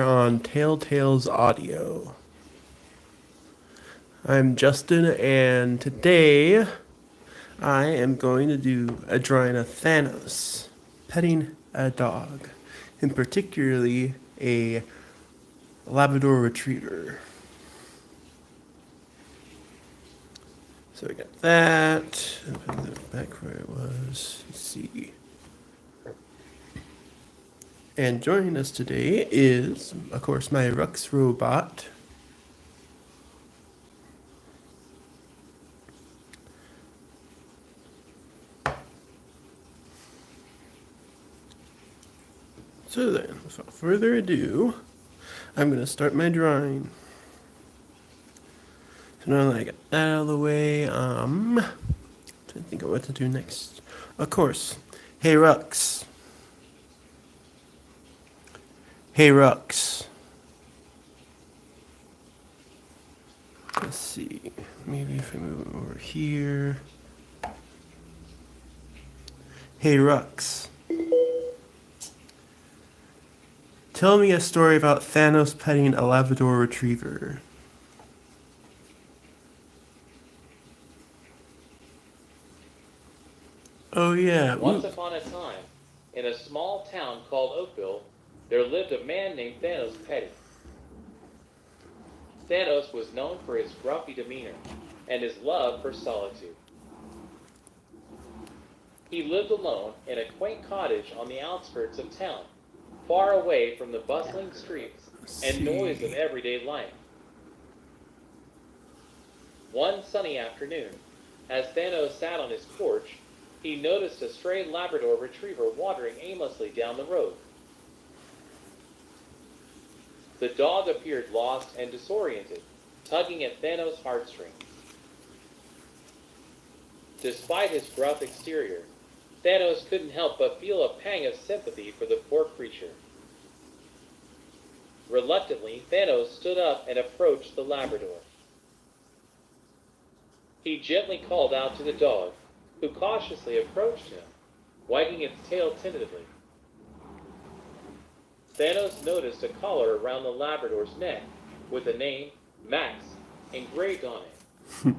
On Telltale's Audio. I'm Justin, and today I am going to do a drawing of Thanos petting a dog, and particularly a Labrador retriever. So we got that. Back where it was. Let's see. And joining us today is, of course, my Rux robot. So then, without further ado, I'm going to start my drawing. So now that I got that out of the way, trying to think of what to do next. Of course, hey Rux. Hey Rux. Let's see, maybe if I move it over here. Hey Rux. Tell me a story about Thanos petting a Labrador retriever. Oh yeah. Once upon a time, in a small town called Oakville, there lived a man named Thanos Petty. Thanos was known for his grumpy demeanor and his love for solitude. He lived alone in a quaint cottage on the outskirts of town, far away from the bustling streets and noise of everyday life. One sunny afternoon, as Thanos sat on his porch, he noticed a stray Labrador retriever wandering aimlessly down the road. The dog appeared lost and disoriented, tugging at Thanos' heartstrings. Despite his gruff exterior, Thanos couldn't help but feel a pang of sympathy for the poor creature. Reluctantly, Thanos stood up and approached the Labrador. He gently called out to the dog, who cautiously approached him, wagging its tail tentatively. Thanos noticed a collar around the Labrador's neck with the name Max engraved on it.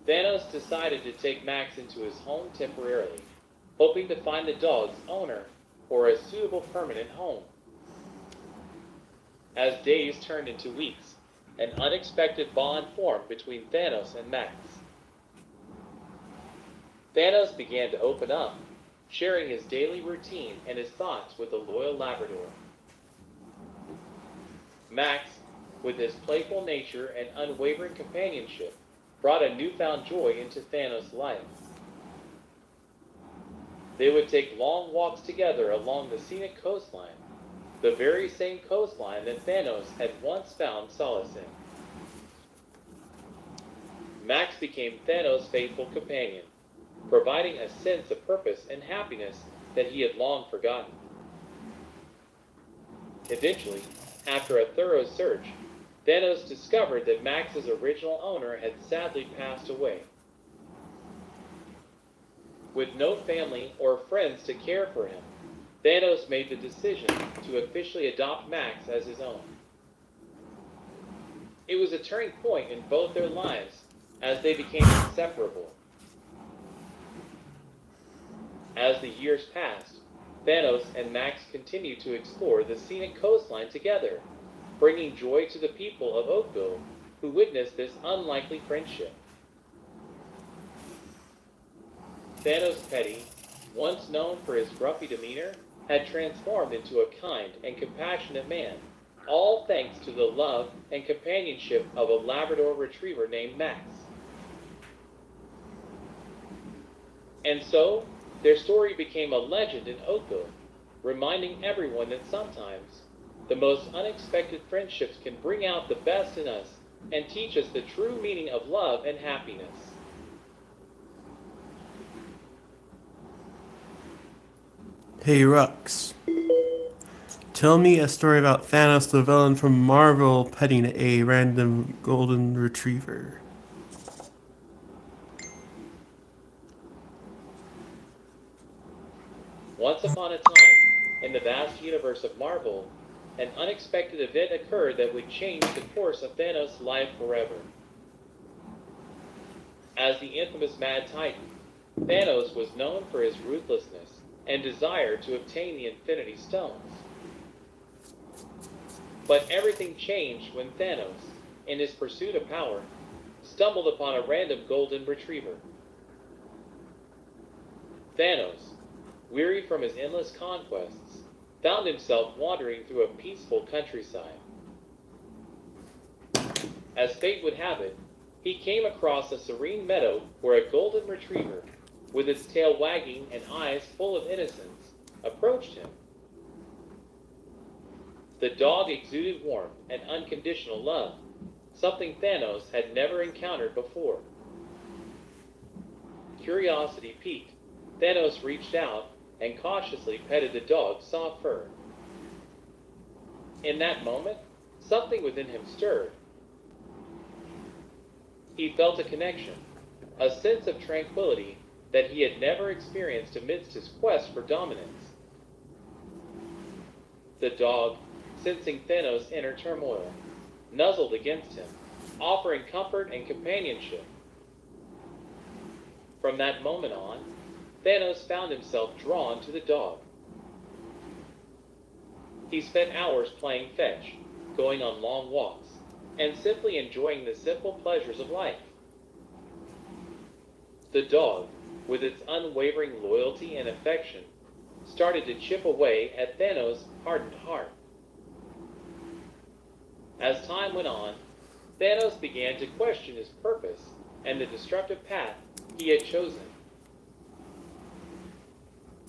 Thanos decided to take Max into his home temporarily, hoping to find the dog's owner or a suitable permanent home. As days turned into weeks, an unexpected bond formed between Thanos and Max. Thanos began to open up, sharing his daily routine and his thoughts with the loyal Labrador. Max, with his playful nature and unwavering companionship, brought a newfound joy into Thanos' life. They would take long walks together along the scenic coastline, the very same coastline that Thanos had once found solace in. Max became Thanos' faithful companion, providing a sense of purpose and happiness that he had long forgotten. Eventually, after a thorough search, Thanos discovered that Max's original owner had sadly passed away. With no family or friends to care for him, Thanos made the decision to officially adopt Max as his own. It was a turning point in both their lives as they became inseparable. As the years passed, Thanos and Max continued to explore the scenic coastline together, bringing joy to the people of Oakville who witnessed this unlikely friendship. Thanos Petty, once known for his grumpy demeanor, had transformed into a kind and compassionate man, all thanks to the love and companionship of a Labrador retriever named Max. And so, their story became a legend in Oakville, reminding everyone that sometimes the most unexpected friendships can bring out the best in us and teach us the true meaning of love and happiness. Hey Rux. Tell me a story about Thanos the villain from Marvel petting a random golden retriever. Once upon a time, in the vast universe of Marvel, an unexpected event occurred that would change the course of Thanos' life forever. As the infamous Mad Titan, Thanos was known for his ruthlessness and desire to obtain the Infinity Stones. But everything changed when Thanos, in his pursuit of power, stumbled upon a random golden retriever. Thanos, weary from his endless conquests, found himself wandering through a peaceful countryside. As fate would have it, he came across a serene meadow where a golden retriever, with its tail wagging and eyes full of innocence, approached him. The dog exuded warmth and unconditional love, something Thanos had never encountered before. Curiosity piqued, Thanos reached out and cautiously petted the dog's soft fur. In that moment, something within him stirred. He felt a connection, a sense of tranquility that he had never experienced amidst his quest for dominance. The dog, sensing Thanos' inner turmoil, nuzzled against him, offering comfort and companionship. From that moment on, Thanos found himself drawn to the dog. He spent hours playing fetch, going on long walks, and simply enjoying the simple pleasures of life. The dog, with its unwavering loyalty and affection, started to chip away at Thanos' hardened heart. As time went on, Thanos began to question his purpose and the destructive path he had chosen.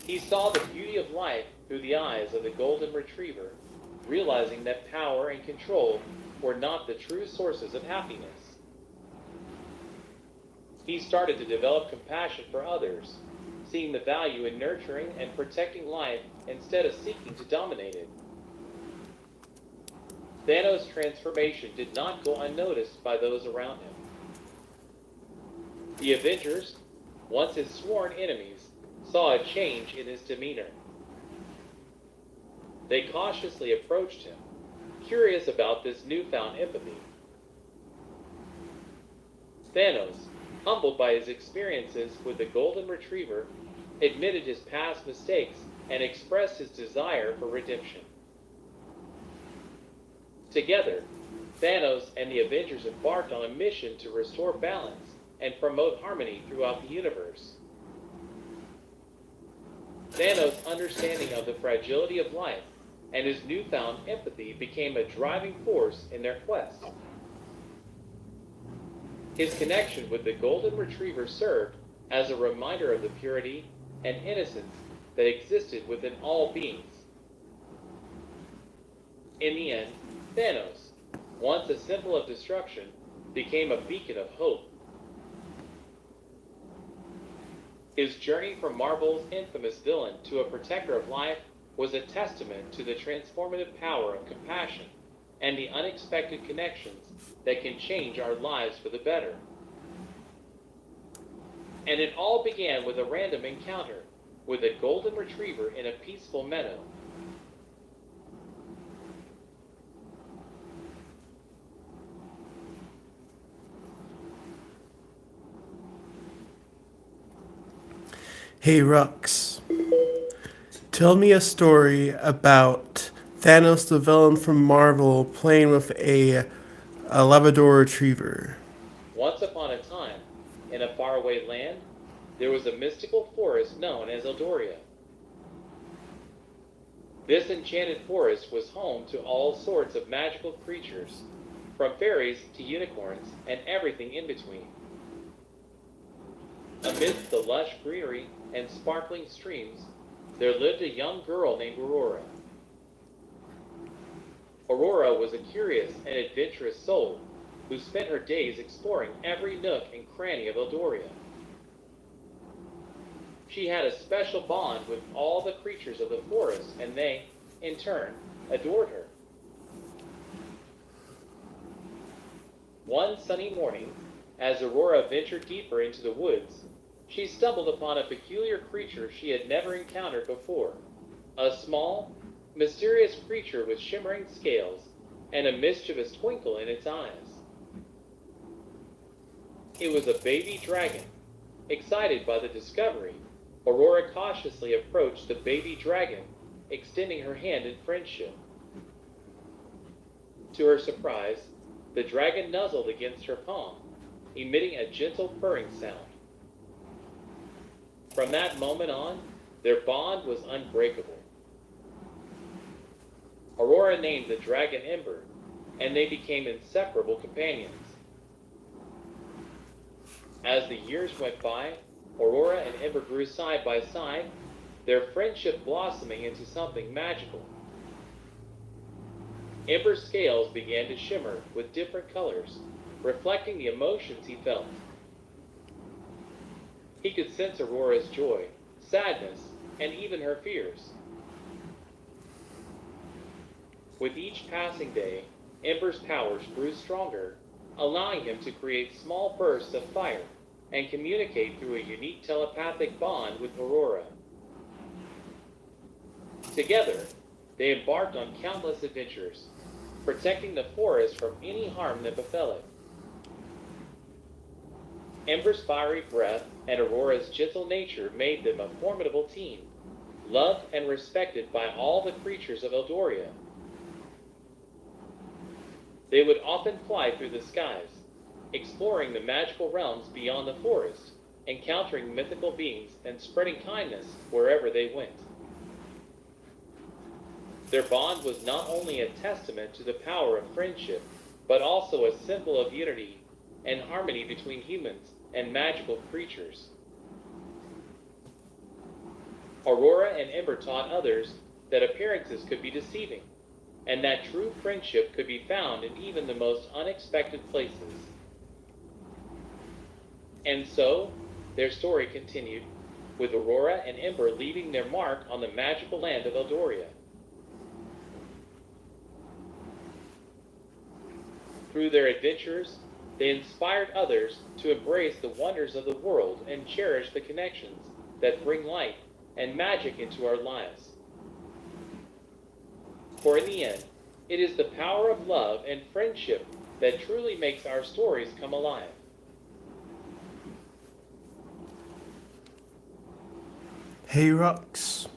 He saw the beauty of life through the eyes of the golden retriever, realizing that power and control were not the true sources of happiness. He started to develop compassion for others, seeing the value in nurturing and protecting life instead of seeking to dominate it. Thanos' transformation did not go unnoticed by those around him. The Avengers, once his sworn enemies, saw a change in his demeanor. They cautiously approached him, curious about this newfound empathy. Thanos, humbled by his experiences with the golden retriever, admitted his past mistakes and expressed his desire for redemption. Together, Thanos and the Avengers embarked on a mission to restore balance and promote harmony throughout the universe. Thanos' understanding of the fragility of life and his newfound empathy became a driving force in their quest. His connection with the golden retriever served as a reminder of the purity and innocence that existed within all beings. In the end, Thanos, once a symbol of destruction, became a beacon of hope. His journey from Marvel's infamous villain to a protector of life was a testament to the transformative power of compassion and the unexpected connections that can change our lives for the better. And it all began with a random encounter with a golden retriever in a peaceful meadow. Hey Rux, tell me a story about Thanos the villain from Marvel playing with a Labrador retriever. Once upon a time, in a faraway land, there was a mystical forest known as Eldoria. This enchanted forest was home to all sorts of magical creatures, from fairies to unicorns and everything in between. Amidst the lush greenery and sparkling streams, there lived a young girl named Aurora. Aurora was a curious and adventurous soul who spent her days exploring every nook and cranny of Eldoria. She had a special bond with all the creatures of the forest, and they, in turn, adored her. One sunny morning, as Aurora ventured deeper into the woods, she stumbled upon a peculiar creature she had never encountered before, a small, mysterious creature with shimmering scales and a mischievous twinkle in its eyes. It was a baby dragon. Excited by the discovery, Aurora cautiously approached the baby dragon, extending her hand in friendship. To her surprise, the dragon nuzzled against her palm, emitting a gentle purring sound. From that moment on, their bond was unbreakable. Aurora named the dragon Ember, and they became inseparable companions. As the years went by, Aurora and Ember grew side by side, their friendship blossoming into something magical. Ember's scales began to shimmer with different colors, reflecting the emotions he felt. He could sense Aurora's joy, sadness, and even her fears. With each passing day, Ember's powers grew stronger, allowing him to create small bursts of fire and communicate through a unique telepathic bond with Aurora. Together, they embarked on countless adventures, protecting the forest from any harm that befell it. Ember's fiery breath and Aurora's gentle nature made them a formidable team, loved and respected by all the creatures of Eldoria. They would often fly through the skies, exploring the magical realms beyond the forest, encountering mythical beings and spreading kindness wherever they went. Their bond was not only a testament to the power of friendship, but also a symbol of unity and harmony between humans and magical creatures. Aurora and Ember taught others that appearances could be deceiving, and that true friendship could be found in even the most unexpected places. And so, their story continued, with Aurora and Ember leaving their mark on the magical land of Eldoria. Through their adventures, they inspired others to embrace the wonders of the world and cherish the connections that bring light and magic into our lives. For in the end, it is the power of love and friendship that truly makes our stories come alive. Hey Rux,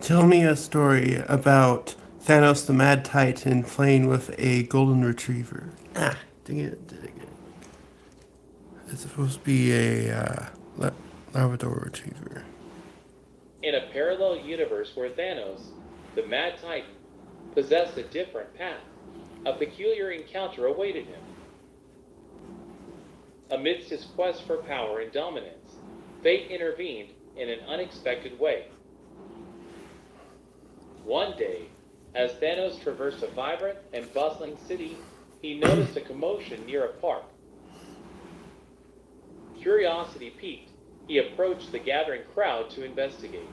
tell me a story about Thanos the Mad Titan playing with a golden retriever. Dang it. It's supposed to be a Labrador retriever. In a parallel universe where Thanos, the Mad Titan, possessed a different path, a peculiar encounter awaited him. Amidst his quest for power and dominance, fate intervened in an unexpected way. One day, as Thanos traversed a vibrant and bustling city, he noticed a commotion near a park. Curiosity piqued, he approached the gathering crowd to investigate.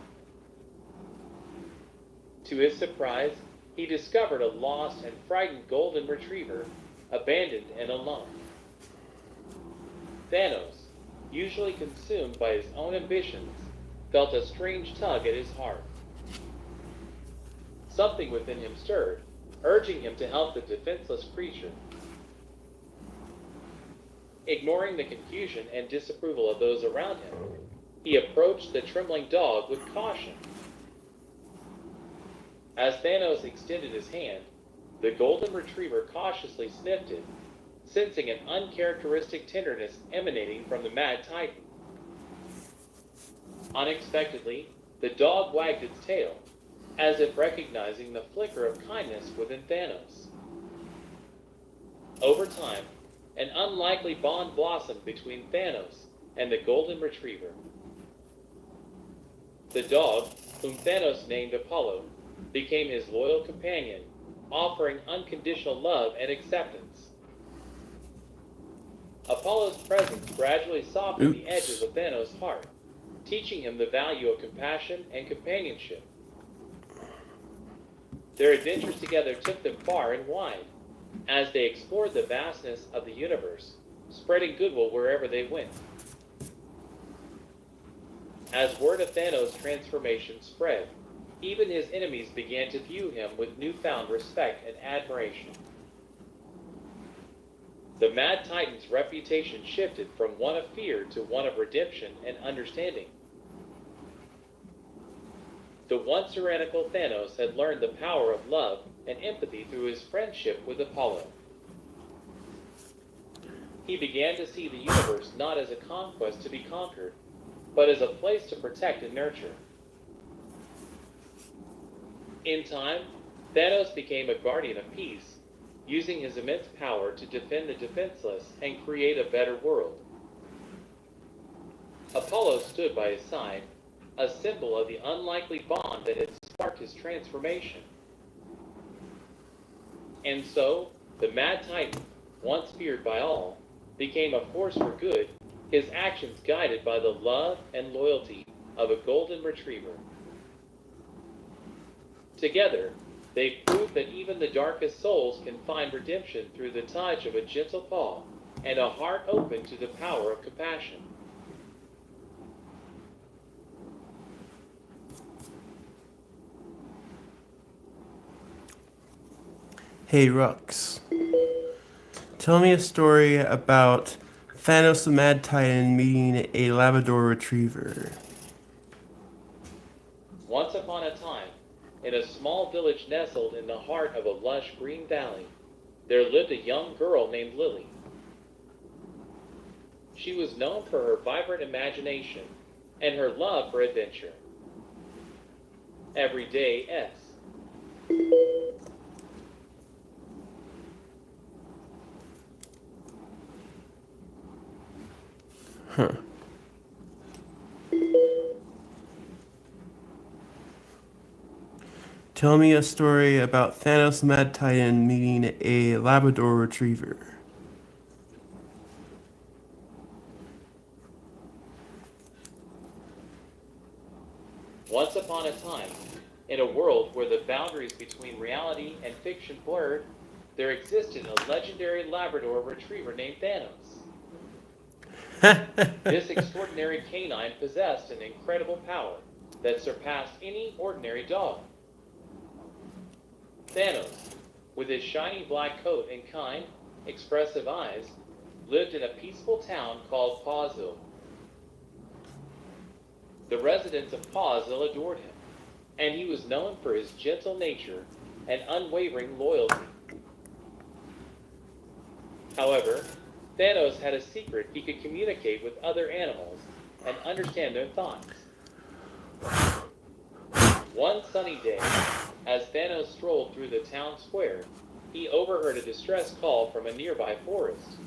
To his surprise, he discovered a lost and frightened golden retriever, abandoned and alone. Thanos, usually consumed by his own ambitions, felt a strange tug at his heart. Something within him stirred, urging him to help the defenseless creature. Ignoring the confusion and disapproval of those around him, he approached the trembling dog with caution. As Thanos extended his hand, the golden retriever cautiously sniffed it, sensing an uncharacteristic tenderness emanating from the Mad Titan. Unexpectedly, the dog wagged its tail, as if recognizing the flicker of kindness within Thanos. Over time, an unlikely bond blossomed between Thanos and the golden retriever. The dog, whom Thanos named Apollo, became his loyal companion, offering unconditional love and acceptance. Apollo's presence gradually softened the edges of Thanos' heart, teaching him the value of compassion and companionship. Their adventures together took them far and wide, as they explored the vastness of the universe, spreading goodwill wherever they went. As word of Thanos' transformation spread, Even his enemies began to view him with newfound respect and admiration. The Mad Titan's reputation shifted from one of fear to one of redemption and understanding. The once tyrannical Thanos had learned the power of love and empathy through his friendship with Apollo. He began to see the universe not as a conquest to be conquered, but as a place to protect and nurture. In time, Thanos became a guardian of peace, using his immense power to defend the defenseless and create a better world. Apollo stood by his side, a symbol of the unlikely bond that had sparked his transformation. And so, the Mad Titan, once feared by all, became a force for good, his actions guided by the love and loyalty of a golden retriever. Together, they proved that even the darkest souls can find redemption through the touch of a gentle paw and a heart open to the power of compassion. Hey, Rux. Tell me a story about Thanos the Mad Titan meeting a Labrador retriever. Once upon a time, in a small village nestled in the heart of a lush green valley, there lived a young girl named Lily. She was known for her vibrant imagination and her love for adventure. Everyday S. Huh. Tell me a story about Thanos the Mad Titan meeting a Labrador retriever. Once upon a time, in a world where the boundaries between reality and fiction blurred, there existed a legendary Labrador retriever named Thanos. This extraordinary canine possessed an incredible power that surpassed any ordinary dog. Thanos, with his shiny black coat and kind, expressive eyes, lived in a peaceful town called Pawsville. The residents of Pawsville adored him, and he was known for his gentle nature and unwavering loyalty. However, Thanos had a secret: he could communicate with other animals and understand their thoughts. One sunny day, as Thanos strolled through the town square, he overheard a distress call from a nearby forest.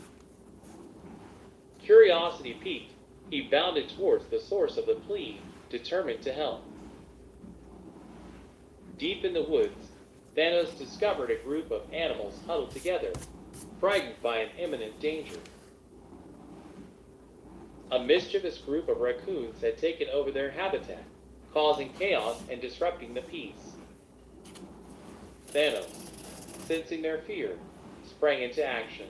Curiosity piqued, he bounded towards the source of the plea, determined to help. Deep in the woods, Thanos discovered a group of animals huddled together, frightened by an imminent danger. A mischievous group of raccoons had taken over their habitat, causing chaos and disrupting the peace. Thanos, sensing their fear, sprang into action.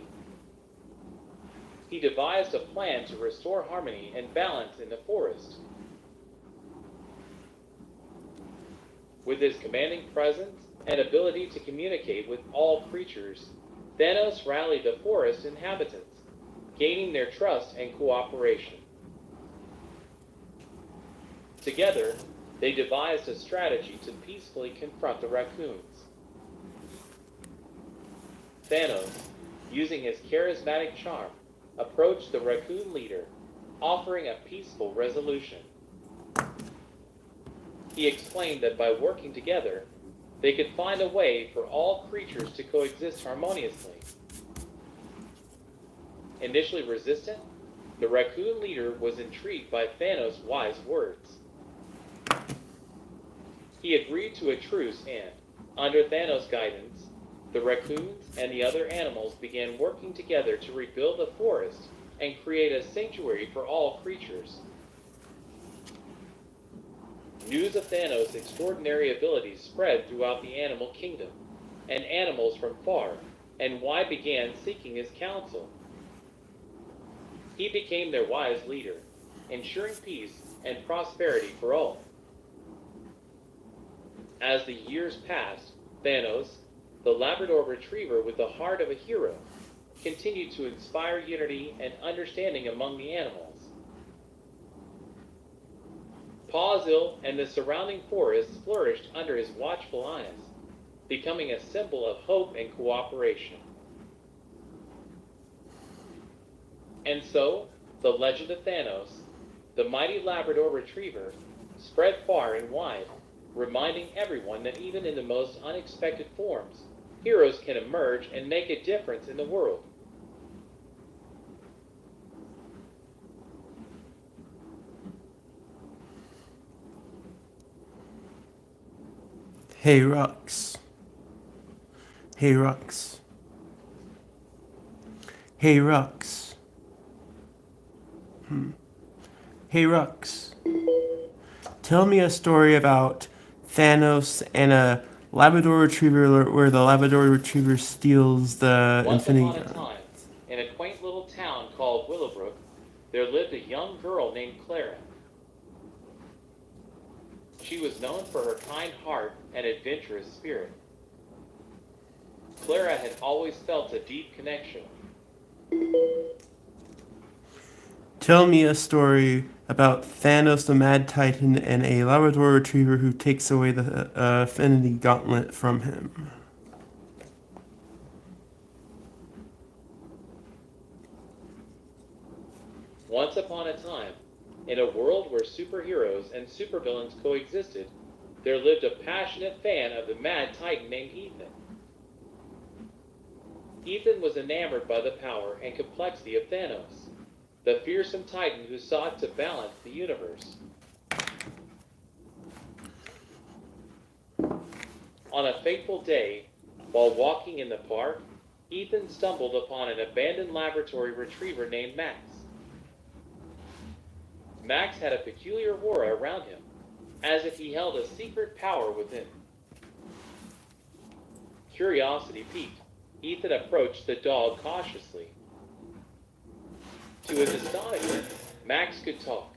He devised a plan to restore harmony and balance in the forest. With his commanding presence and ability to communicate with all creatures, Thanos rallied the forest inhabitants, gaining their trust and cooperation. Together, they devised a strategy to peacefully confront the raccoons. Thanos, using his charismatic charm, approached the raccoon leader, offering a peaceful resolution. He explained that by working together, they could find a way for all creatures to coexist harmoniously. Initially resistant, the raccoon leader was intrigued by Thanos' wise words. He agreed to a truce and, under Thanos' guidance, the raccoons and the other animals began working together to rebuild the forest and create a sanctuary for all creatures. News of Thanos' extraordinary abilities spread throughout the animal kingdom, and animals from far and wide began seeking his counsel. He became their wise leader, ensuring peace and prosperity for all. As the years passed, Thanos, the Labrador retriever with the heart of a hero, continued to inspire unity and understanding among the animals. Pawsville and the surrounding forests flourished under his watchful eyes, becoming a symbol of hope and cooperation. And so, the legend of Thanos, the mighty Labrador retriever, spread far and wide, reminding everyone that even in the most unexpected forms, heroes can emerge and make a difference in the world. Hey Rux. Hey Rux. Hey Rux. Hey Rux. Tell me a story about Thanos and a Labrador Retriever where the Labrador Retriever steals the Once Infinity upon a Gun. time, in a quaint little town called Willowbrook, there lived a young girl named Clara. She was known for her kind heart and adventurous spirit. Clara had always felt a deep connection. Tell me a story about Thanos the Mad Titan and a Labrador Retriever who takes away the Infinity Gauntlet from him. Once upon a time, in a world where superheroes and supervillains coexisted, there lived a passionate fan of the Mad Titan named Ethan. Ethan was enamored by the power and complexity of Thanos, the fearsome Titan who sought to balance the universe. On a fateful day, while walking in the park, Ethan stumbled upon an abandoned laboratory retriever named Max. Max had a peculiar aura around him, as if he held a secret power within. Curiosity piqued, Ethan approached the dog cautiously. To his astonishment, Max could talk.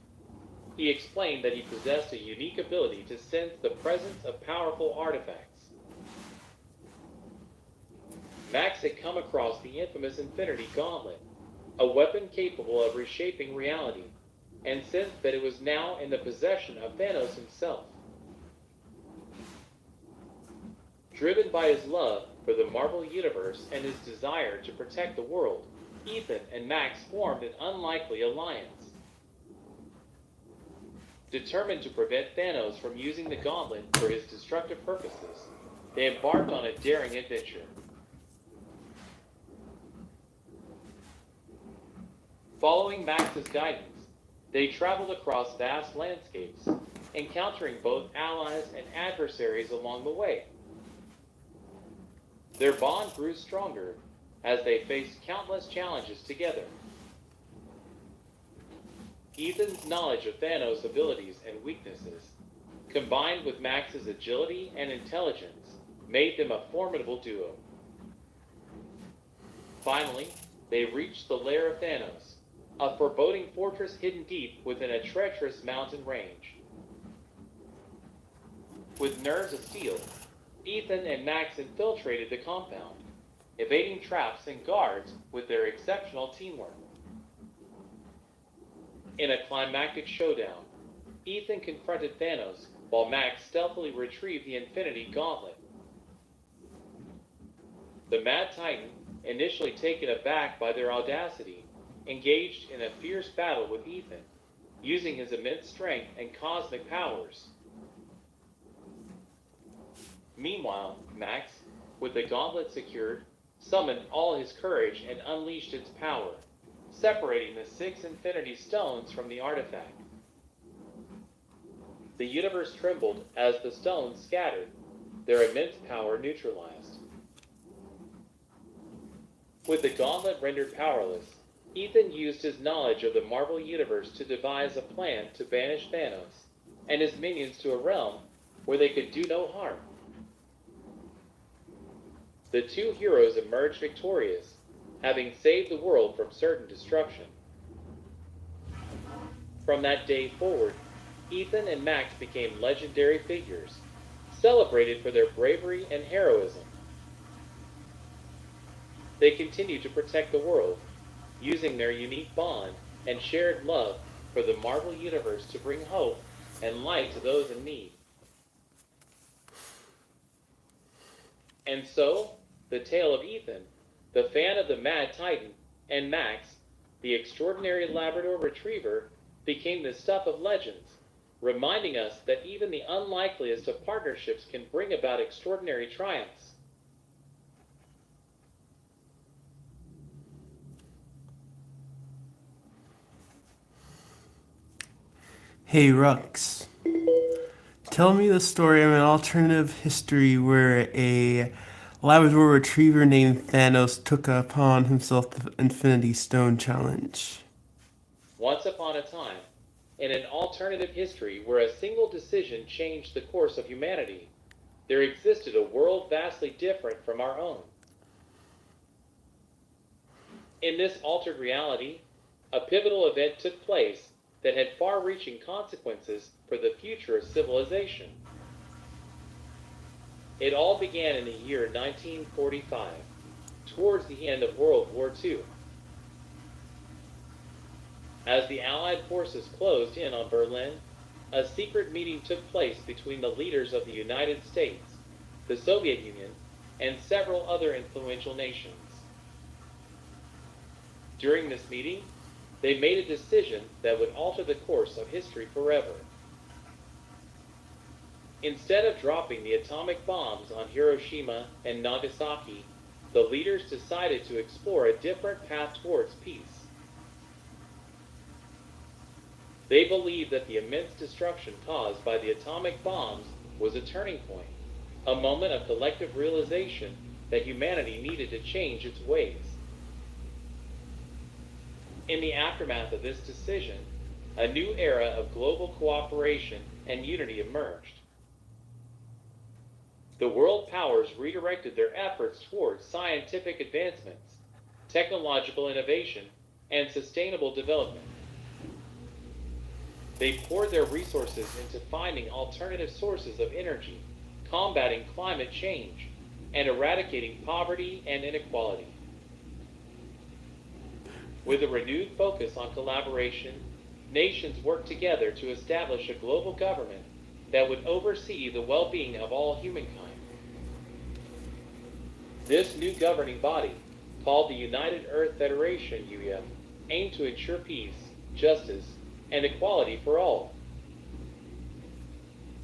He explained that he possessed a unique ability to sense the presence of powerful artifacts. Max had come across the infamous Infinity Gauntlet, a weapon capable of reshaping reality, and sensed that it was now in the possession of Thanos himself. Driven by his love for the Marvel Universe and his desire to protect the world, Ethan and Max formed an unlikely alliance. Determined to prevent Thanos from using the gauntlet for his destructive purposes, they embarked on a daring adventure. Following Max's guidance, they traveled across vast landscapes, encountering both allies and adversaries along the way. Their bond grew stronger as they faced countless challenges together. Ethan's knowledge of Thanos' abilities and weaknesses, combined with Max's agility and intelligence, made them a formidable duo. Finally, they reached the lair of Thanos, a foreboding fortress hidden deep within a treacherous mountain range. With nerves of steel, Ethan and Max infiltrated the compound, evading traps and guards with their exceptional teamwork. In a climactic showdown, Ethan confronted Thanos while Max stealthily retrieved the Infinity Gauntlet. The Mad Titan, initially taken aback by their audacity, engaged in a fierce battle with Ethan, using his immense strength and cosmic powers. Meanwhile, Max, with the gauntlet secured, summoned all his courage and unleashed its power, separating the 6 Infinity Stones from the artifact. The universe trembled as the stones scattered, their immense power neutralized. With the gauntlet rendered powerless, Ethan used his knowledge of the Marvel Universe to devise a plan to banish Thanos and his minions to a realm where they could do no harm. The two heroes emerged victorious, having saved the world from certain destruction. From that day forward, Ethan and Max became legendary figures, celebrated for their bravery and heroism. They continue to protect the world, using their unique bond and shared love for the Marvel Universe to bring hope and light to those in need. And so, the tale of Ethan, the fan of the Mad Titan, and Max, the extraordinary Labrador Retriever, became the stuff of legends, reminding us that even the unlikeliest of partnerships can bring about extraordinary triumphs. Hey, Rux. Tell me the story of an alternative history where a Labrador retriever named Thanos took upon himself the Infinity Stone challenge. Once upon a time, in an alternative history where a single decision changed the course of humanity, there existed a world vastly different from our own. In this altered reality, a pivotal event took place that had far-reaching consequences for the future of civilization. It all began in the year 1945, towards the end of World War II. As the Allied forces closed in on Berlin, a secret meeting took place between the leaders of the United States, the Soviet Union, and several other influential nations. During this meeting, they made a decision that would alter the course of history forever. Instead of dropping the atomic bombs on Hiroshima and Nagasaki, the leaders decided to explore a different path towards peace. They believed that the immense destruction caused by the atomic bombs was a turning point, a moment of collective realization that humanity needed to change its ways. In the aftermath of this decision, a new era of global cooperation and unity emerged. The world powers redirected their efforts towards scientific advancements, technological innovation, and sustainable development. They poured their resources into finding alternative sources of energy, combating climate change, and eradicating poverty and inequality. With a renewed focus on collaboration, nations worked together to establish a global government that would oversee the well-being of all humankind. This new governing body, called the United Earth Federation (UEF), aimed to ensure peace, justice, and equality for all.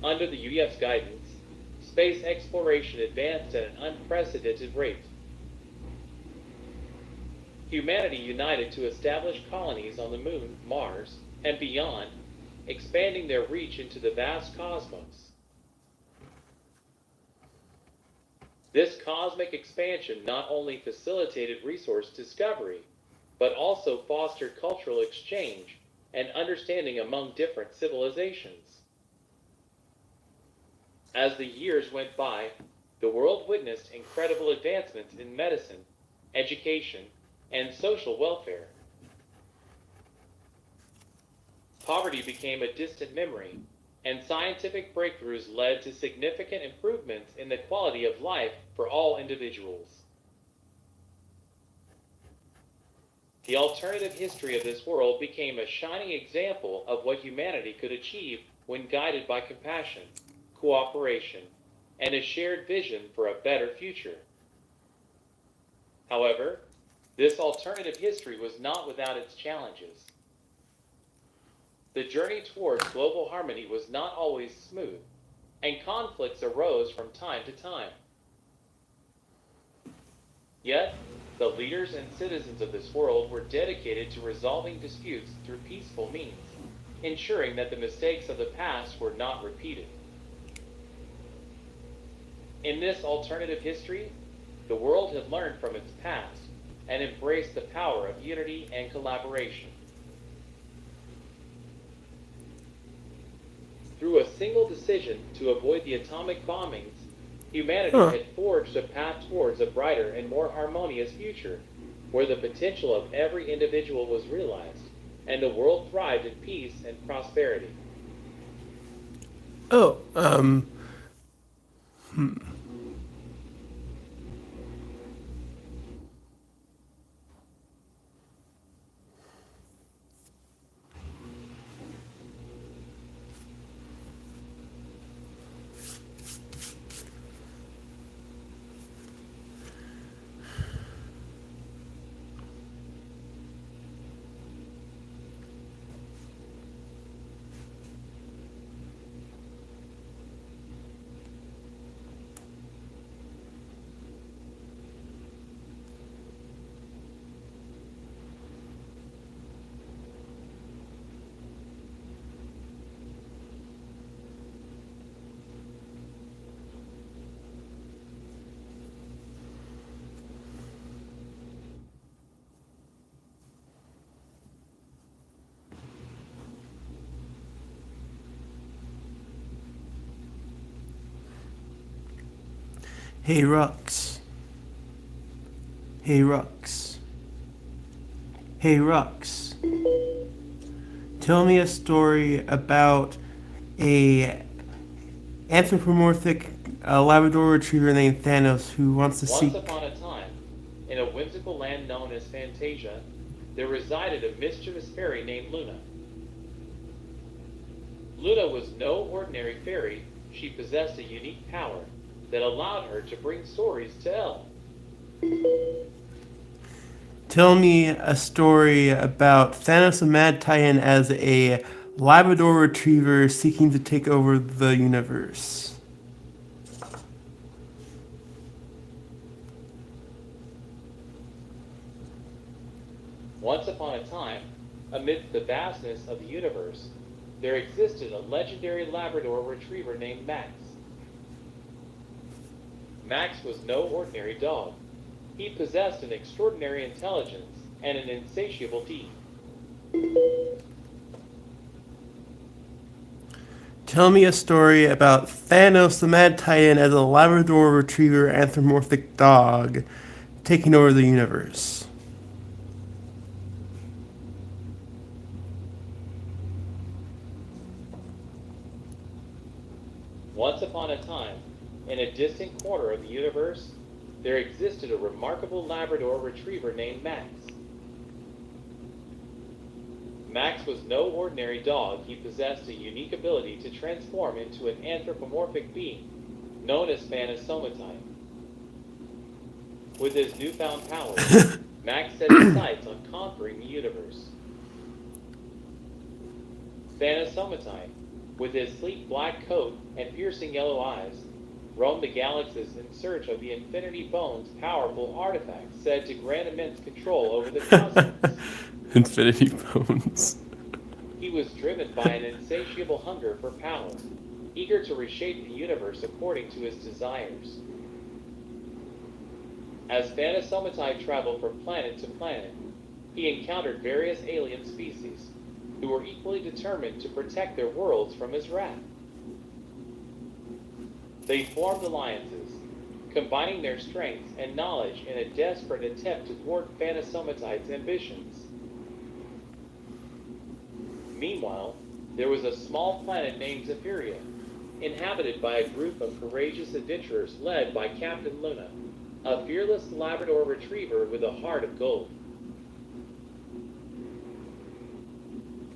Under the UEF's guidance, space exploration advanced at an unprecedented rate. Humanity united to establish colonies on the Moon, Mars, and beyond, expanding their reach into the vast cosmos. This cosmic expansion not only facilitated resource discovery, but also fostered cultural exchange and understanding among different civilizations. As the years went by, the world witnessed incredible advancements in medicine, education, and social welfare. Poverty became a distant memory, and scientific breakthroughs led to significant improvements in the quality of life for all individuals. The alternative history of this world became a shining example of what humanity could achieve when guided by compassion, cooperation, and a shared vision for a better future. However, this alternative history was not without its challenges. The journey towards global harmony was not always smooth, and conflicts arose from time to time. Yet, the leaders and citizens of this world were dedicated to resolving disputes through peaceful means, ensuring that the mistakes of the past were not repeated. In this alternative history, the world had learned from its past and embraced the power of unity and collaboration. Through a single decision to avoid the atomic bombings, humanity had forged a path towards a brighter and more harmonious future, where the potential of every individual was realized, and the world thrived in peace and prosperity. Oh, Hey Rux. Hey Rux. Hey Rux. Tell me a story about a anthropomorphic Labrador retriever named Thanos who wants to Once seek. upon a time, in a whimsical land known as Fantasia, there resided a mischievous fairy named Luna. Luna was no ordinary fairy. She possessed a unique power that allowed her to bring stories to Elle. Tell me a story about Thanos the Mad Titan as a Labrador retriever seeking to take over the universe. Once upon a time, amidst the vastness of the universe, there existed a legendary Labrador retriever named Max. Max was no ordinary dog. He possessed an extraordinary intelligence and an insatiable teeth. Tell me a story about Thanos the Mad Titan as a Labrador retriever anthropomorphic dog taking over the universe. Once upon a time, in a distant corner of the universe, there existed a remarkable Labrador retriever named Max. Max was no ordinary dog. He possessed a unique ability to transform into an anthropomorphic being, known as Phantasomati. With his newfound powers, Max set his sights on conquering the universe. Phantasomati, with his sleek black coat and piercing yellow eyes, roamed the galaxies in search of the Infinity Bones' powerful artifacts said to grant immense control over the cosmos. Infinity Bones. He was driven by an insatiable hunger for power, eager to reshape the universe according to his desires. As Phantasomati traveled from planet to planet, he encountered various alien species who were equally determined to protect their worlds from his wrath. They formed alliances, combining their strengths and knowledge in a desperate attempt to thwart Phantasomati's ambitions. Meanwhile, there was a small planet named Zephyria, inhabited by a group of courageous adventurers led by Captain Luna, a fearless Labrador retriever with a heart of gold.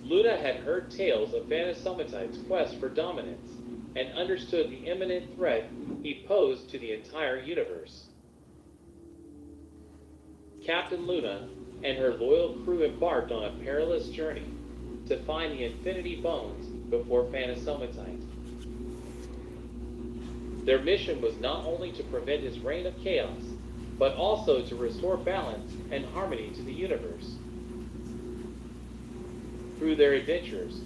Luna had heard tales of Phantasomati's quest for dominance and understood the imminent threat he posed to the entire universe. Captain Luna and her loyal crew embarked on a perilous journey to find the Infinity Bones before Phantasomati. Their mission was not only to prevent his reign of chaos, but also to restore balance and harmony to the universe. Through their adventures,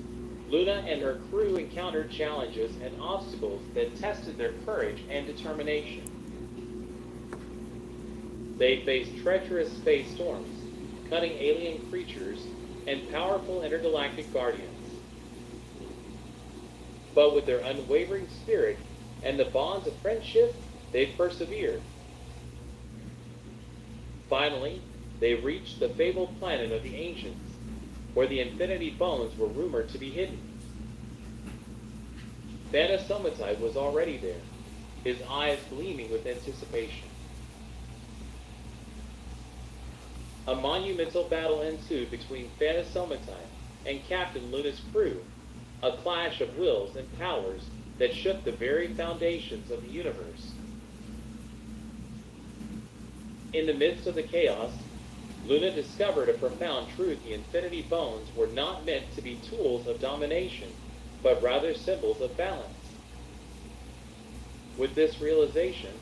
Luna and her crew encountered challenges and obstacles that tested their courage and determination. They faced treacherous space storms, cunning alien creatures, and powerful intergalactic guardians. But with their unwavering spirit and the bonds of friendship, they persevered. Finally, they reached the fabled planet of the Ancients, where the Infinity Bones were rumored to be hidden. Phantasomati was already there, his eyes gleaming with anticipation. A monumental battle ensued between Thanasomatine and Captain Luna's crew, a clash of wills and powers that shook the very foundations of the universe. In the midst of the chaos, Luna discovered a profound truth: the Infinity Bones were not meant to be tools of domination, but rather symbols of balance. With this realization,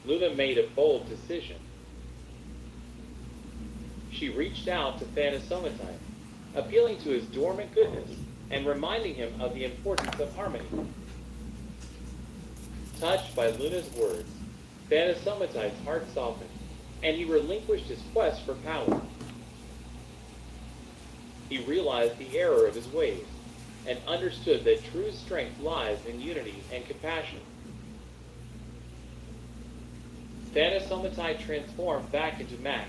Luna made a bold decision. She reached out to Thanasomatine, appealing to his dormant goodness and reminding him of the importance of harmony. Touched by Luna's words, Thanasomatite's heart softened, and he relinquished his quest for power. He realized the error of his ways, and understood that true strength lies in unity and compassion. Thanasomatite transformed back into Max,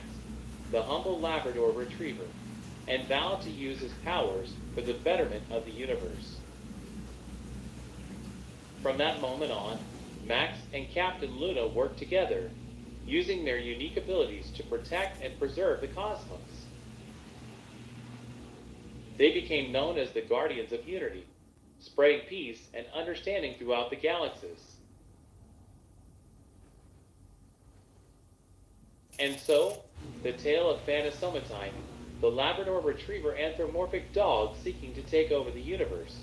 the humble Labrador retriever, and vowed to use his powers for the betterment of the universe. From that moment on, Max and Captain Luna worked together, using their unique abilities to protect and preserve the cosmos. They became known as the Guardians of Unity, spreading peace and understanding throughout the galaxies. And so, the tale of Thanasomatine, the Labrador retriever anthropomorphic dog seeking to take over the universe,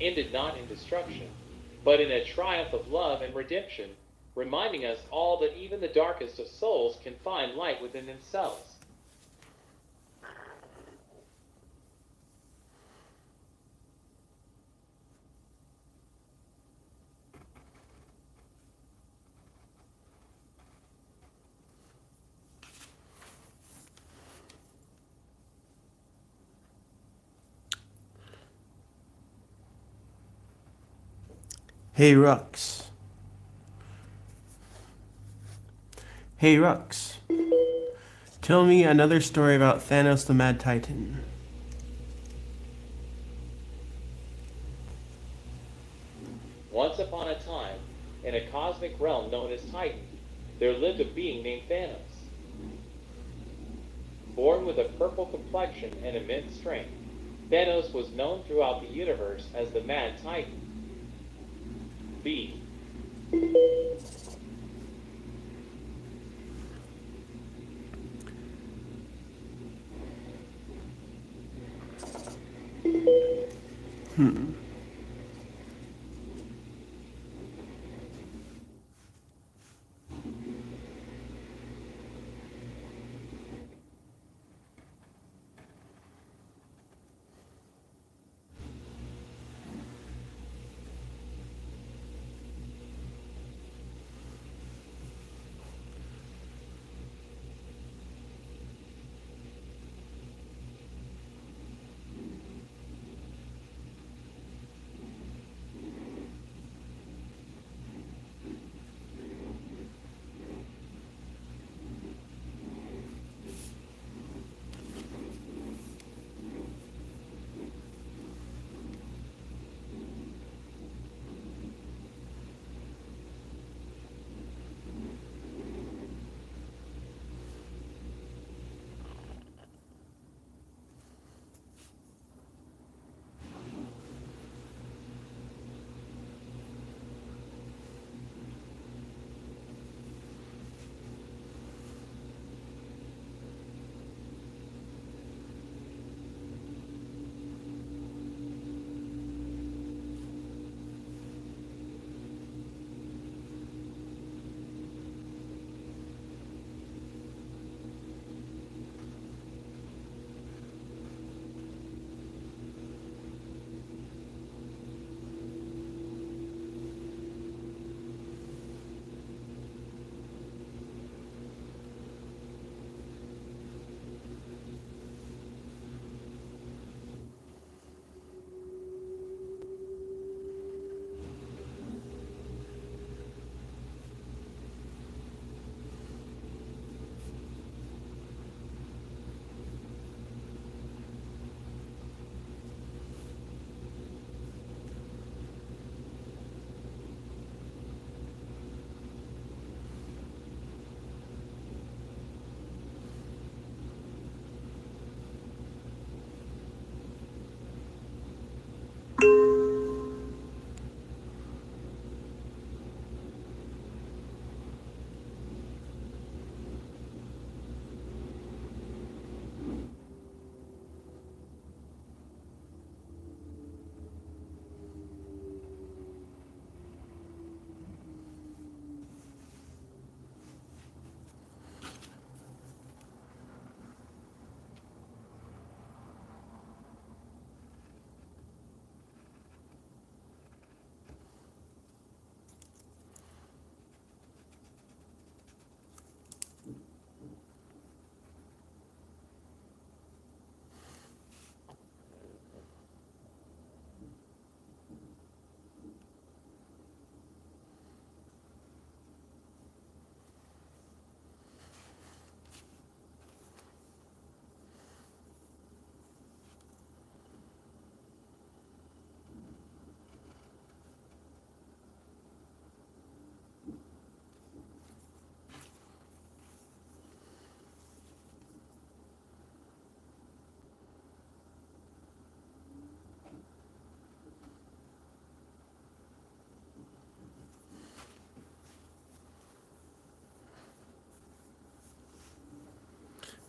ended not in destruction, but in a triumph of love and redemption, reminding us all that even the darkest of souls can find light within themselves. Hey Rux. Hey Rux. Tell me another story about Thanos the Mad Titan. Once upon a time, in a cosmic realm known as Titan, there lived a being named Thanos. Born with a purple complexion and immense strength, Thanos was known throughout the universe as the Mad Titan. B.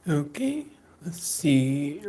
Okay, let's see.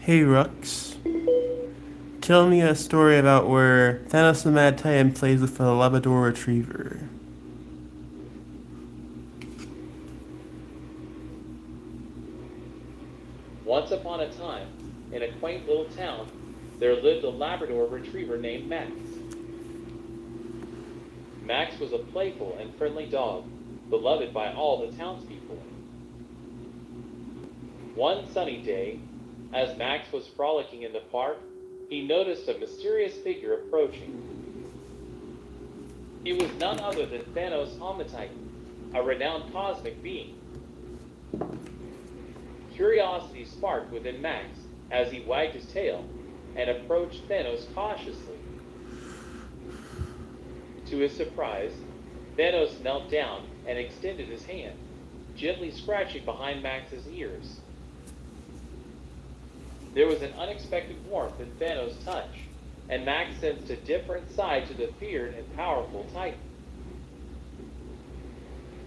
Hey Rux, tell me a story about where Thanos the Mad Titan plays with a Labrador Retriever. Once upon a time, in a quaint little town, there lived a Labrador retriever named Max. Max was a playful and friendly dog, beloved by all the townspeople. One sunny day, as Max was frolicking in the park, he noticed a mysterious figure approaching. It was none other than Thanos Titan, a renowned cosmic being. Curiosity sparked within Max as he wagged his tail and approached Thanos cautiously. To his surprise, Thanos knelt down and extended his hand, gently scratching behind Max's ears. There was an unexpected warmth in Thanos' touch, and Max sensed a different side to the feared and powerful Titan.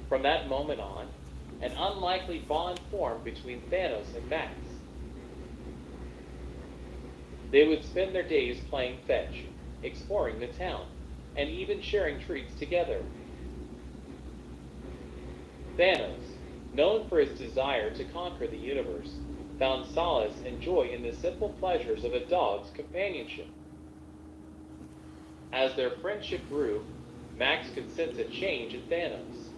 From that moment on, an unlikely bond formed between Thanos and Max. They would spend their days playing fetch, exploring the town, and even sharing treats together. Thanos, known for his desire to conquer the universe, found solace and joy in the simple pleasures of a dog's companionship. As their friendship grew, Max could sense a change in Thanos.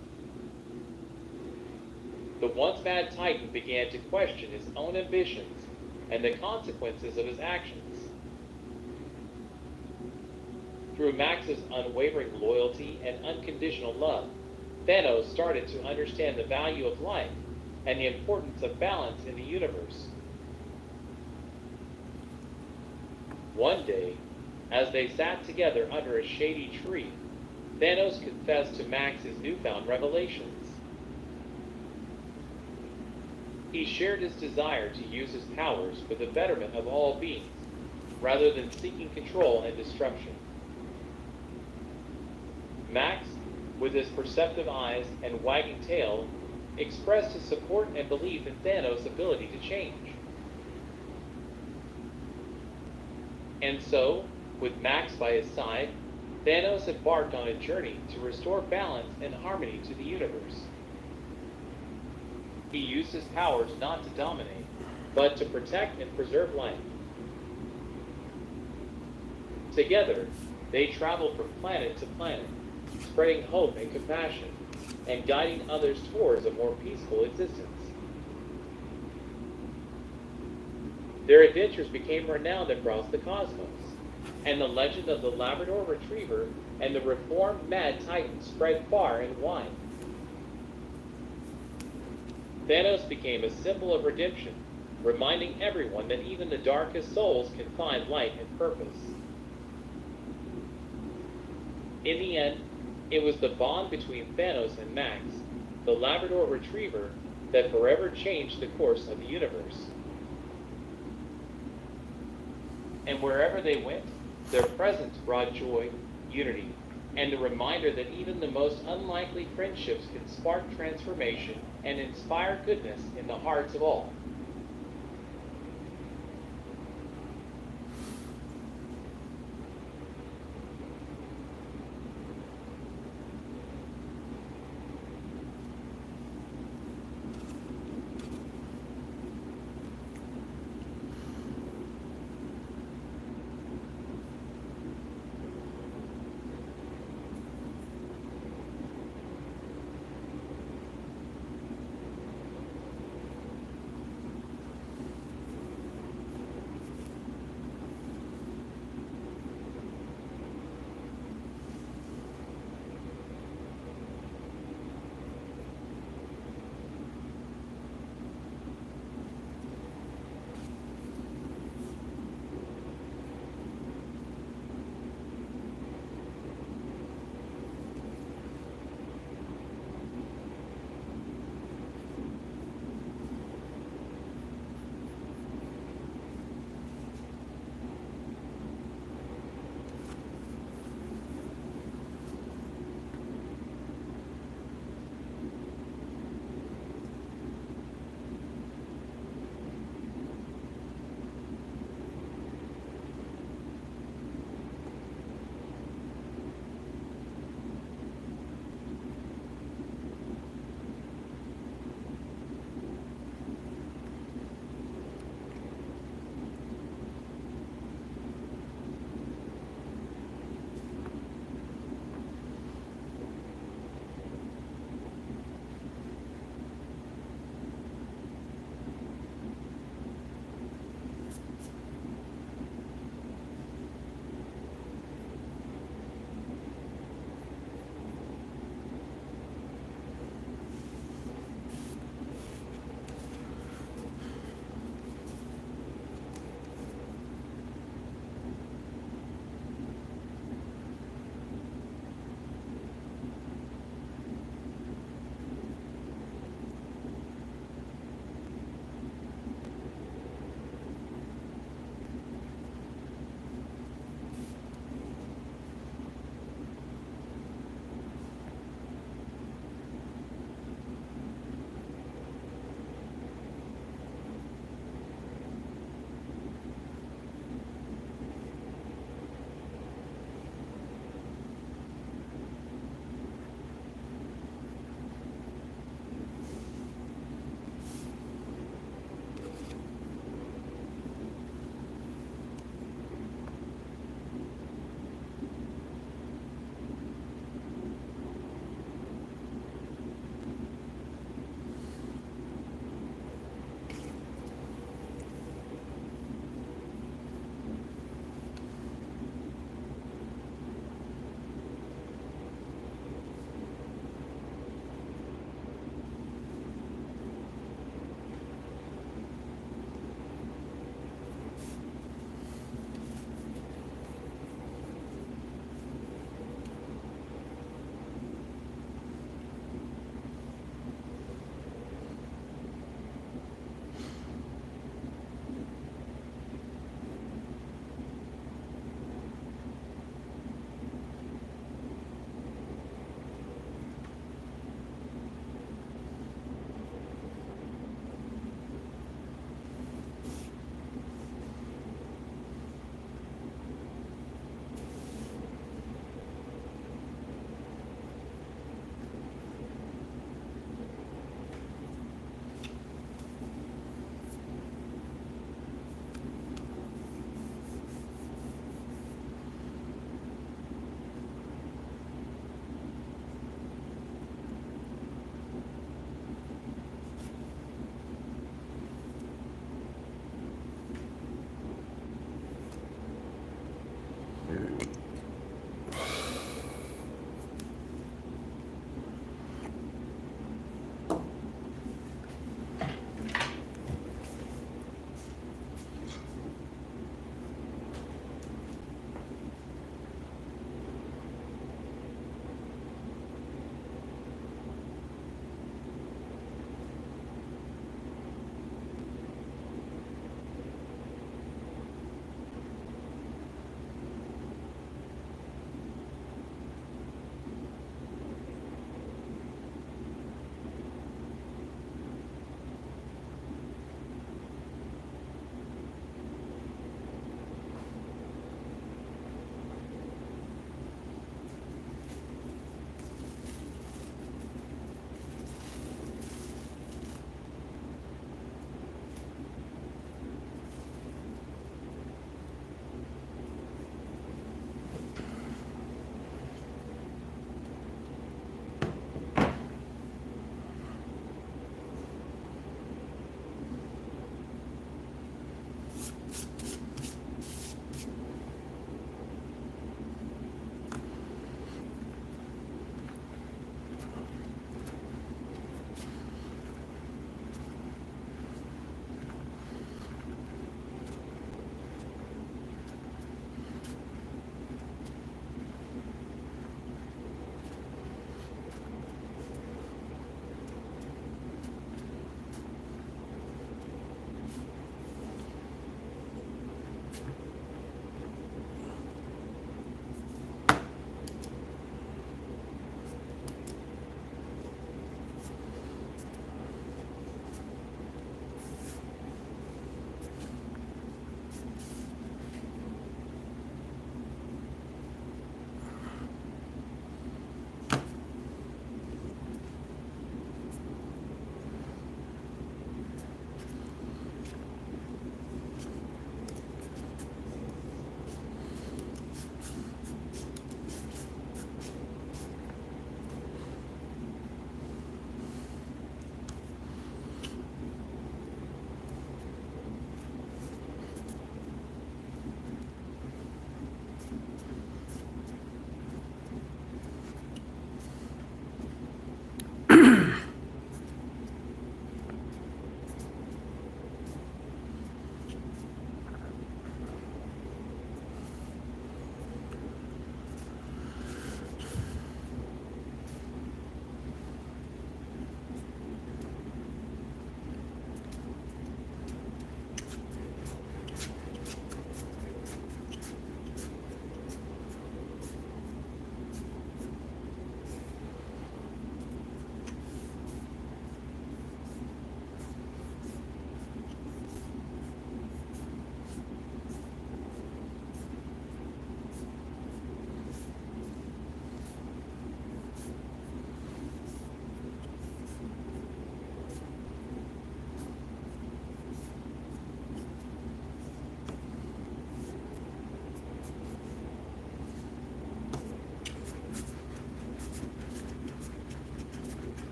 The once mad Titan began to question his own ambitions and the consequences of his actions. Through Max's unwavering loyalty and unconditional love, Thanos started to understand the value of life and the importance of balance in the universe. One day, as they sat together under a shady tree, Thanos confessed to Max his newfound revelations. He shared his desire to use his powers for the betterment of all beings, rather than seeking control and destruction. Max, with his perceptive eyes and wagging tail, expressed his support and belief in Thanos' ability to change. And so, with Max by his side, Thanos embarked on a journey to restore balance and harmony to the universe. He used his powers not to dominate, but to protect and preserve life. Together, they traveled from planet to planet, spreading hope and compassion, and guiding others towards a more peaceful existence. Their adventures became renowned across the cosmos, and the legend of the Labrador Retriever and the reformed Mad Titan spread far and wide. Thanos became a symbol of redemption, reminding everyone that even the darkest souls can find light and purpose. In the end, it was the bond between Thanos and Max, the Labrador Retriever, that forever changed the course of the universe. And wherever they went, their presence brought joy, unity, and the reminder that even the most unlikely friendships can spark transformation and inspire goodness in the hearts of all.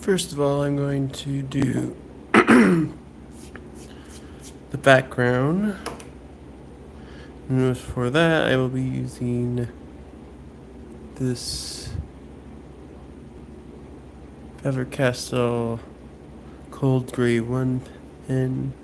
First of all, I'm going to do the background. And for that, I will be using this Faber-Castell Cold Gray 1 pen.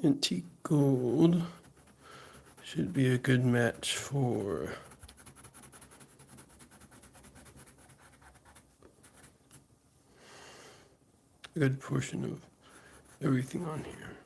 Antique gold should be a good match for a good portion of everything on here.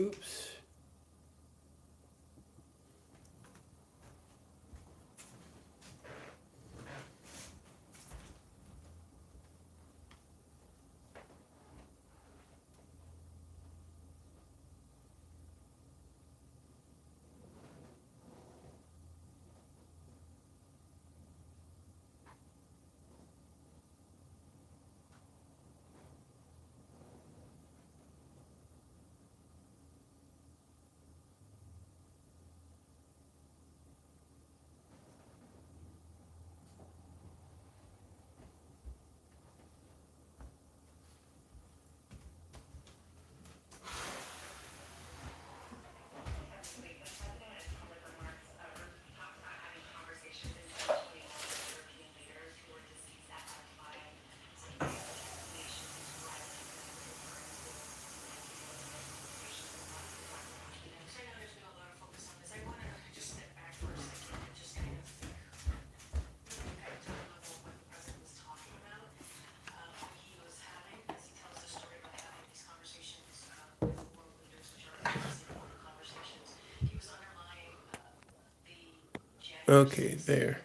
Oops. Okay, there.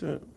Dun.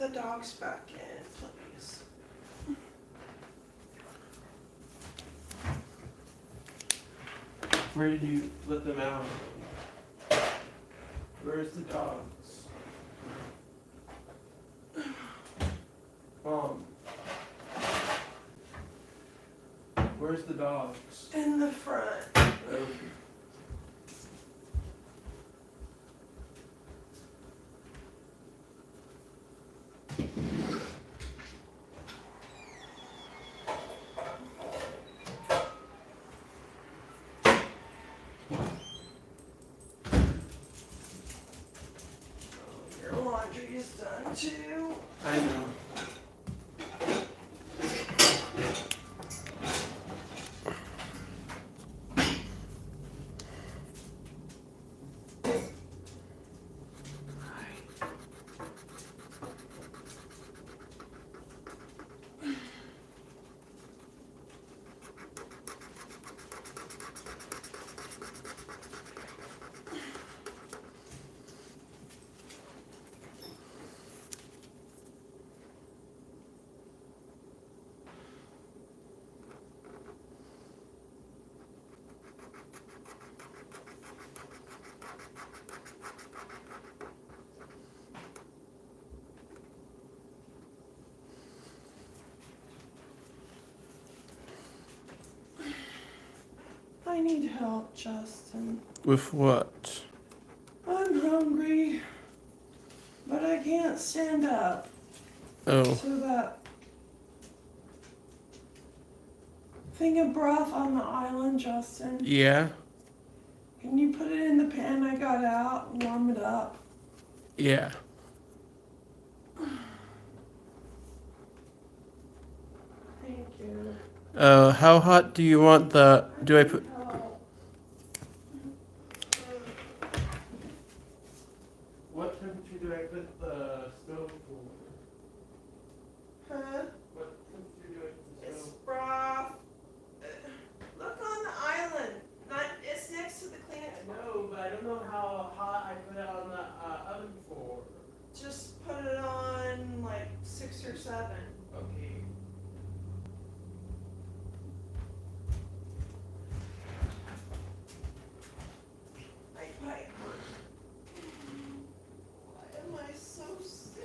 the dogs back in, please. Where did you let them out? Where's the dogs? Mom. Where's the dogs? In the front. Oh. Your laundry is done too. I know. I need help, Justin. With what? I'm hungry, but I can't stand up. Oh. So that thing of broth on the island, Justin, Yeah? can you put it in the pan I got out and warm it up? Yeah. Thank you. How hot do you want the... Do I put... Help. What temperature do I put the stove for? Huh? What temperature do I put the It's stove? broth. Look on the island. It's next to the cleaner. No, but I don't know how hot I put it on the oven for. Just put it on like 6 or 7. Okay. My pipe hurts. Why am I so sick?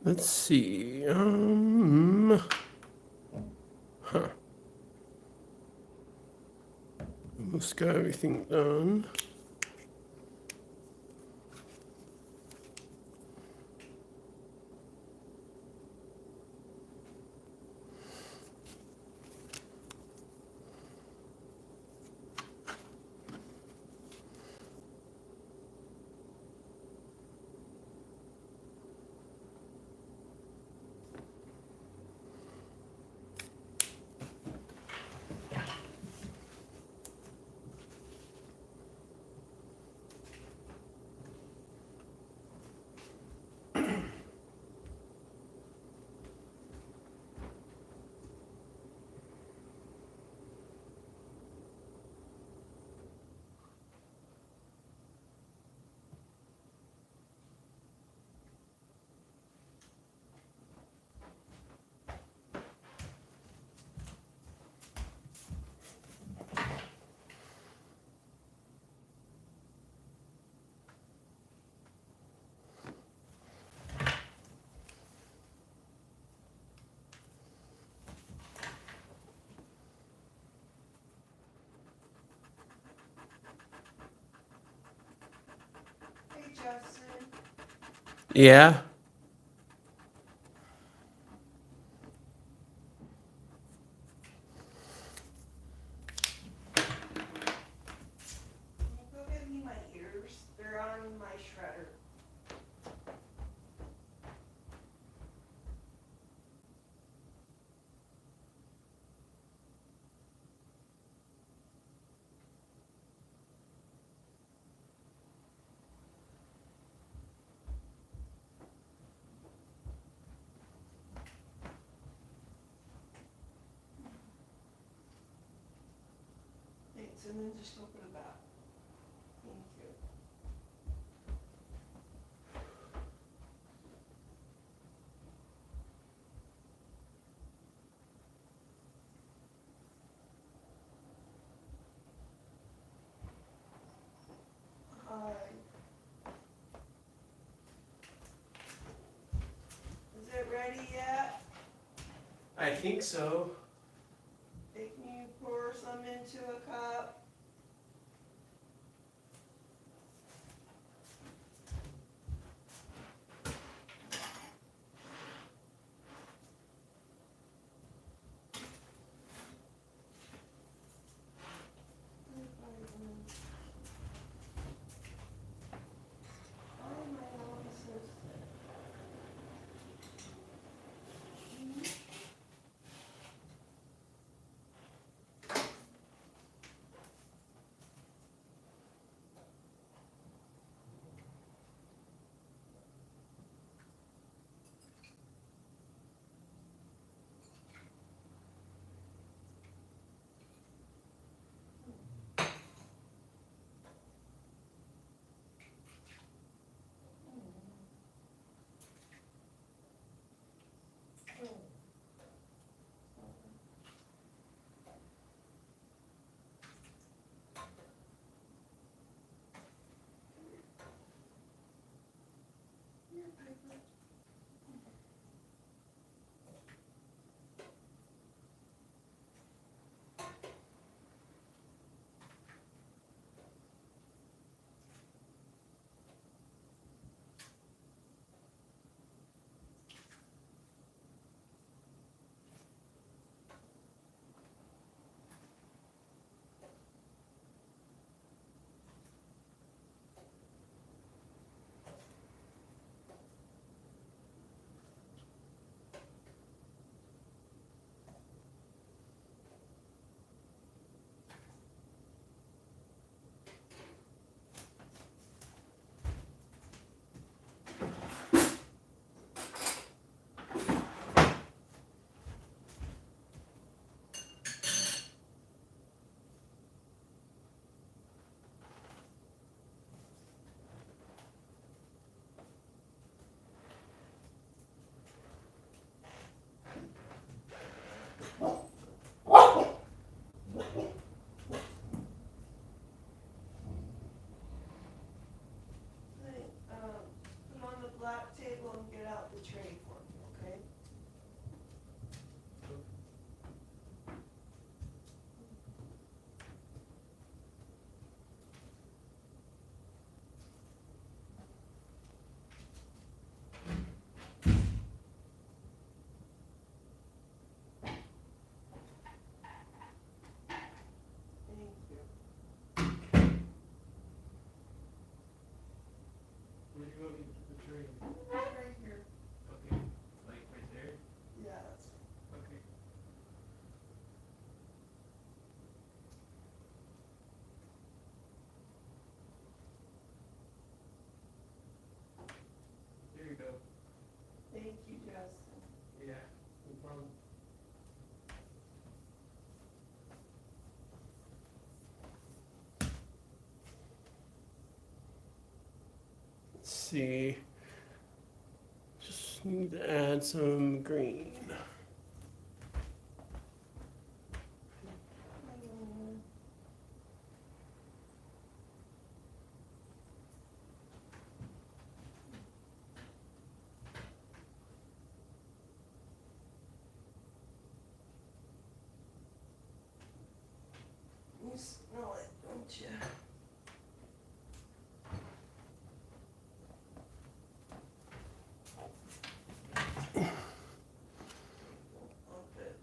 Let's see. Almost got everything done. Hey, Justin. Yeah. Can you go get me my ears? They're on my shredder. Thanks, and then just open it back. Thank you. Hi. Is it ready yet? I think so. Can you pour some into a cup? Where do you want me to put the train? Right here. Okay, like right there? Yeah, that's Okay. There you go. Thank you, Justin. Yeah, no problem. Let's see. Just need to add some green. You smell it, don't you? Love it.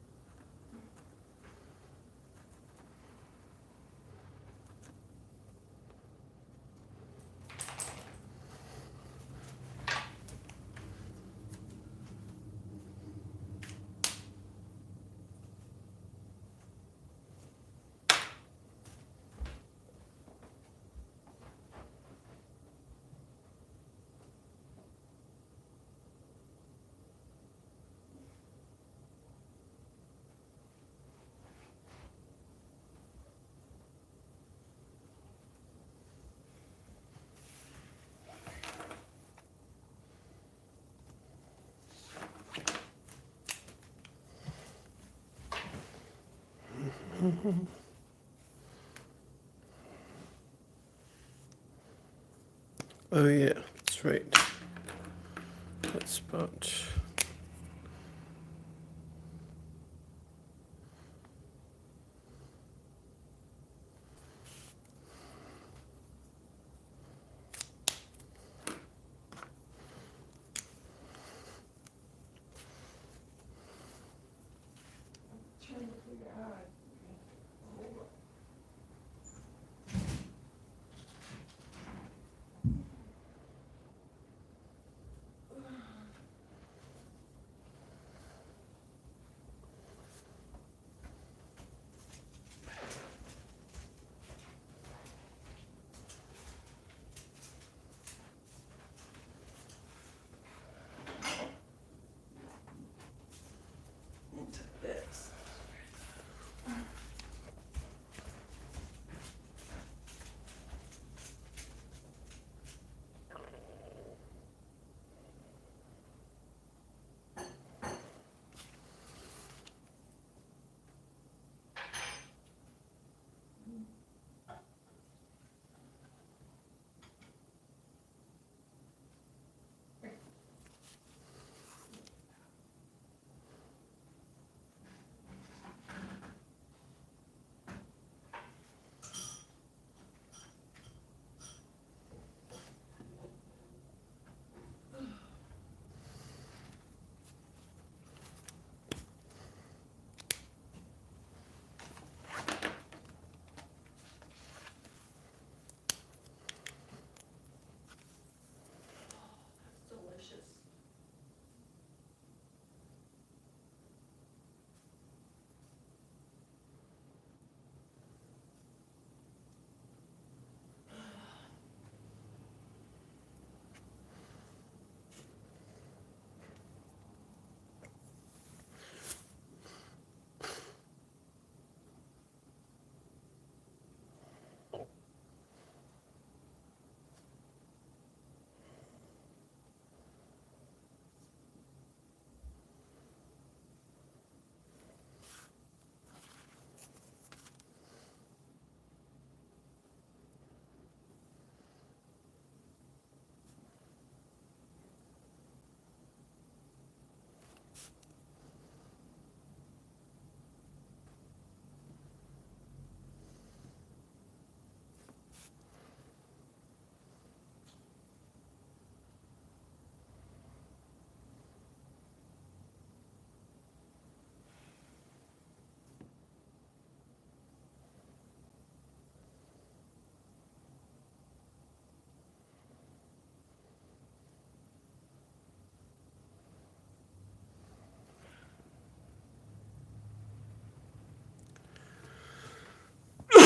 Oh yeah, that's right. That spot. Trying to figure out. Hold on.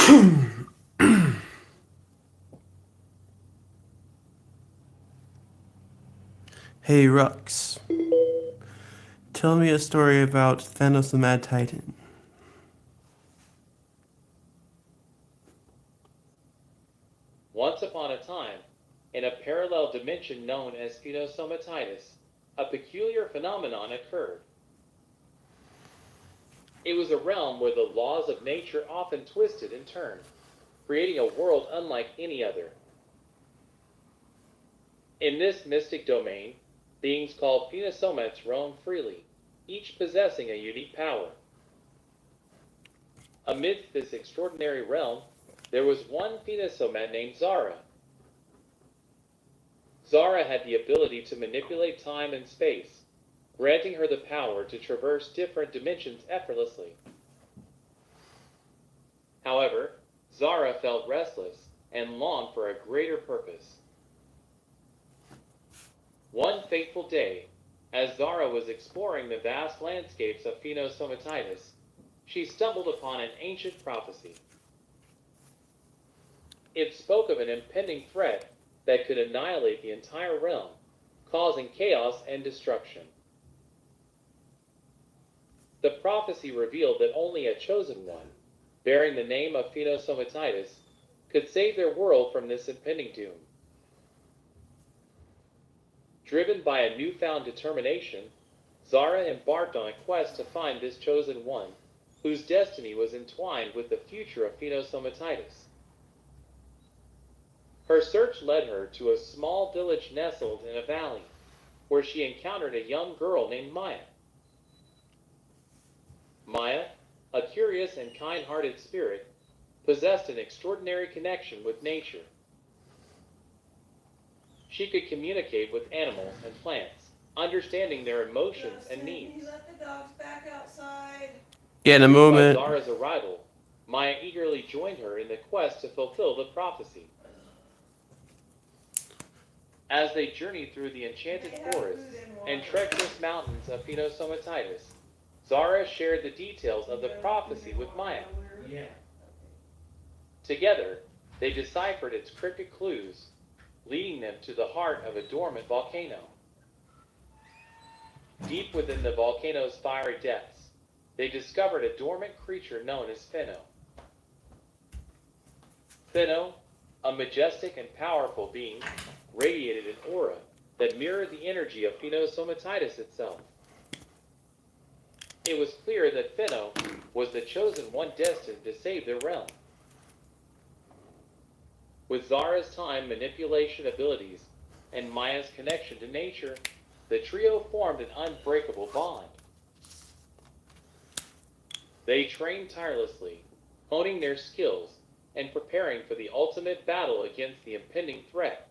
Hey Rux, tell me a story about Thanos the Mad Titan. Once upon a time, in a parallel dimension known as phenosomatitis, a peculiar phenomenon occurred. It was a realm where the laws of nature often twisted and turned, creating a world unlike any other. In this mystic domain, beings called phenosomats roam freely, each possessing a unique power. Amidst this extraordinary realm, there was one phenosomat named Zara. Zara had the ability to manipulate time and space, granting her the power to traverse different dimensions effortlessly. However, Zara felt restless and longed for a greater purpose. One fateful day, as Zara was exploring the vast landscapes of phenosomatitis, she stumbled upon an ancient prophecy. It spoke of an impending threat that could annihilate the entire realm, causing chaos and destruction. The prophecy revealed that only a chosen one, bearing the name of phenosomatitis, could save their world from this impending doom. Driven by a newfound determination, Zara embarked on a quest to find this chosen one, whose destiny was entwined with the future of phenosomatitis. Her search led her to a small village nestled in a valley, where she encountered a young girl named Maya. Maya, a curious and kind-hearted spirit, possessed an extraordinary connection with nature. She could communicate with animals and plants, understanding their emotions and needs. Can you let the dogs back outside? Yeah, in a Intrigued moment. by Zara's arrival, Maya eagerly joined her in the quest to fulfill the prophecy. As they journeyed through the enchanted forests and treacherous mountains of phenosomatitis, Zara shared the details of the prophecy with Maya. Together, they deciphered its cryptic clues, leading them to the heart of a dormant volcano. Deep within the volcano's fiery depths, they discovered a dormant creature known as Pheno. Pheno, a majestic and powerful being, radiated an aura that mirrored the energy of phenosomatitis itself. It was clear that Pheno was the chosen one destined to save their realm. With Zara's time manipulation abilities and Maya's connection to nature, the trio formed an unbreakable bond. They trained tirelessly, honing their skills and preparing for the ultimate battle against the impending threat.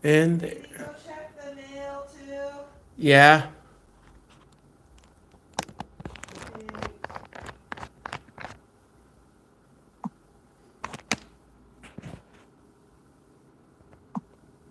And Did you go check the mail too? yeah,